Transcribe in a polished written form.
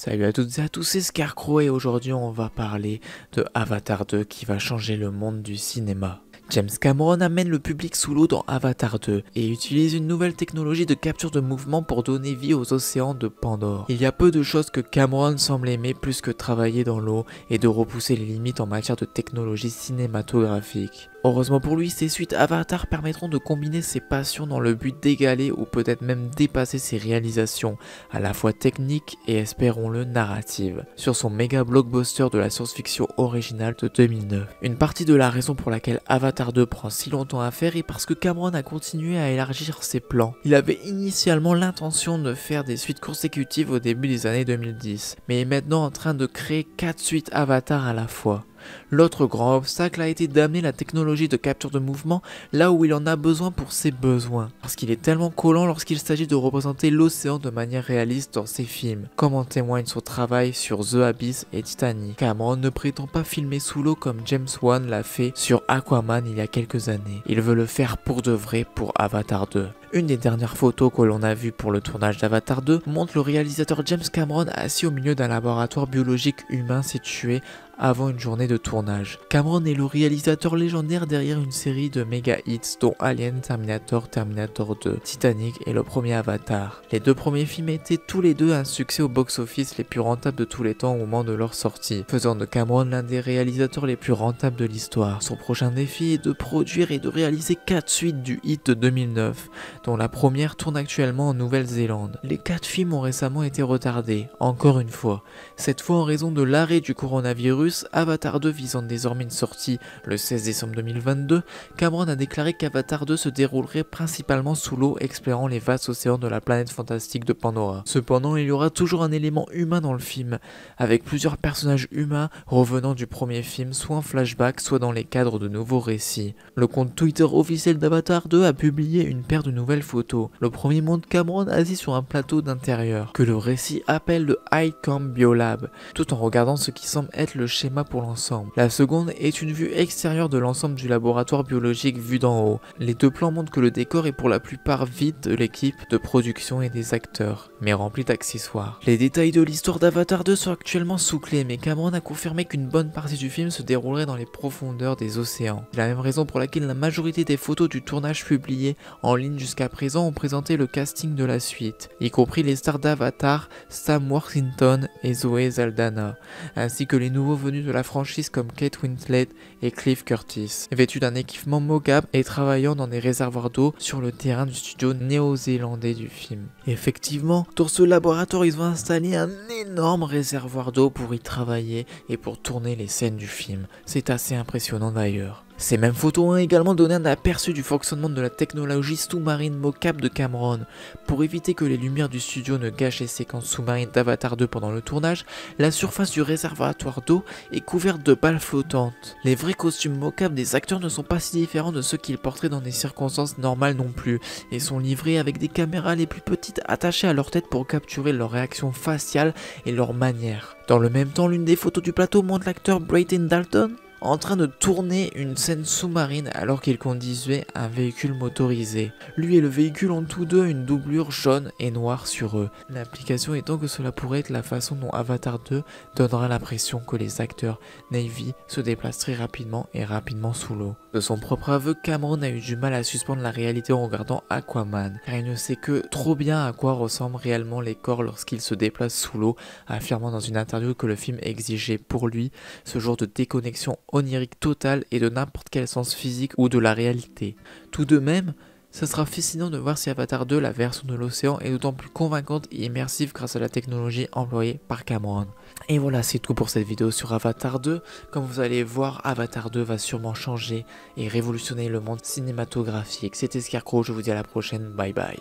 Salut à toutes et à tous, c'est Scarecrow et aujourd'hui on va parler de Avatar 2 qui va changer le monde du cinéma. James Cameron amène le public sous l'eau dans Avatar 2 et utilise une nouvelle technologie de capture de mouvement pour donner vie aux océans de Pandore. Il y a peu de choses que Cameron semble aimer plus que travailler dans l'eau et de repousser les limites en matière de technologie cinématographique. Heureusement pour lui, ses suites Avatar permettront de combiner ses passions dans le but d'égaler ou peut-être même dépasser ses réalisations, à la fois techniques et espérons-le narratives, sur son méga blockbuster de la science-fiction originale de 2009. Une partie de la raison pour laquelle Avatar 2 prend si longtemps à faire est parce que Cameron a continué à élargir ses plans. Il avait initialement l'intention de faire des suites consécutives au début des années 2010, mais est maintenant en train de créer 4 suites Avatar à la fois. L'autre grand obstacle a été d'amener la technologie de capture de mouvement là où il en a besoin pour ses besoins, parce qu'il est tellement collant lorsqu'il s'agit de représenter l'océan de manière réaliste dans ses films, comme en témoigne son travail sur The Abyss et Titanic. Cameron ne prétend pas filmer sous l'eau comme James Wan l'a fait sur Aquaman il y a quelques années, il veut le faire pour de vrai pour Avatar 2. Une des dernières photos que l'on a vues pour le tournage d'Avatar 2 montre le réalisateur James Cameron assis au milieu d'un laboratoire biologique humain situé avant une journée de tournage. Cameron est le réalisateur légendaire derrière une série de méga hits dont Alien, Terminator, Terminator 2, Titanic et le premier Avatar. Les deux premiers films étaient tous les deux un succès au box-office les plus rentables de tous les temps au moment de leur sortie, faisant de Cameron l'un des réalisateurs les plus rentables de l'histoire. Son prochain défi est de produire et de réaliser 4 suites du hit de 2009, dont la première tourne actuellement en Nouvelle-Zélande. Les 4 films ont récemment été retardés, encore une fois. Cette fois en raison de l'arrêt du coronavirus, Avatar 2 visant désormais une sortie le 16 décembre 2022, Cameron a déclaré qu'Avatar 2 se déroulerait principalement sous l'eau explorant les vastes océans de la planète fantastique de Pandora. Cependant, il y aura toujours un élément humain dans le film, avec plusieurs personnages humains revenant du premier film, soit en flashback, soit dans les cadres de nouveaux récits. Le compte Twitter officiel d'Avatar 2 a publié une paire de nouvelles photos. Le premier montre Cameron assis sur un plateau d'intérieur, que le récit appelle le High Camp Biolab, tout en regardant ce qui semble être le schéma pour l'ensemble. La seconde est une vue extérieure de l'ensemble du laboratoire biologique vu d'en haut. Les deux plans montrent que le décor est pour la plupart vide de l'équipe de production et des acteurs, mais rempli d'accessoires. Les détails de l'histoire d'Avatar 2 sont actuellement sous clé, mais Cameron a confirmé qu'une bonne partie du film se déroulerait dans les profondeurs des océans. C'est la même raison pour laquelle la majorité des photos du tournage publiées en ligne jusqu'à présent ont présenté le casting de la suite, y compris les stars d'Avatar, Sam Worthington et Zoé Saldana, ainsi que les nouveaux venus de la franchise comme Kate Winslet et Cliff Curtis, vêtus d'un équipement mocap et travaillant dans des réservoirs d'eau sur le terrain du studio néo-zélandais du film. Effectivement, dans ce laboratoire, ils ont installé un énorme réservoir d'eau pour y travailler et pour tourner les scènes du film. C'est assez impressionnant d'ailleurs. Ces mêmes photos ont également donné un aperçu du fonctionnement de la technologie sous-marine mocap de Cameron. Pour éviter que les lumières du studio ne gâchent les séquences sous-marines d'Avatar 2 pendant le tournage, la surface du réservoir d'eau est couverte de balles flottantes. Les vrais costumes mocap des acteurs ne sont pas si différents de ceux qu'ils porteraient dans des circonstances normales non plus, et sont livrés avec des caméras les plus petites attachées à leur tête pour capturer leurs réactions faciales et leurs manières. Dans le même temps, l'une des photos du plateau montre l'acteur Brayden Dalton en train de tourner une scène sous-marine alors qu'il conduisait un véhicule motorisé. Lui et le véhicule ont tous deux une doublure jaune et noire sur eux. L'implication étant que cela pourrait être la façon dont Avatar 2 donnera l'impression que les acteurs Navy se déplacent très rapidement et rapidement sous l'eau. De son propre aveu, Cameron a eu du mal à suspendre la réalité en regardant Aquaman, car il ne sait que trop bien à quoi ressemblent réellement les corps lorsqu'ils se déplacent sous l'eau, affirmant dans une interview que le film exigeait pour lui ce genre de déconnexion onirique totale et de n'importe quel sens physique ou de la réalité. Tout de même, ça sera fascinant de voir si Avatar 2, la version de l'océan, est d'autant plus convaincante et immersive grâce à la technologie employée par Cameron. Et voilà, c'est tout pour cette vidéo sur Avatar 2. Comme vous allez voir, Avatar 2 va sûrement changer et révolutionner le monde cinématographique. C'était Scarecrow, je vous dis à la prochaine, bye bye.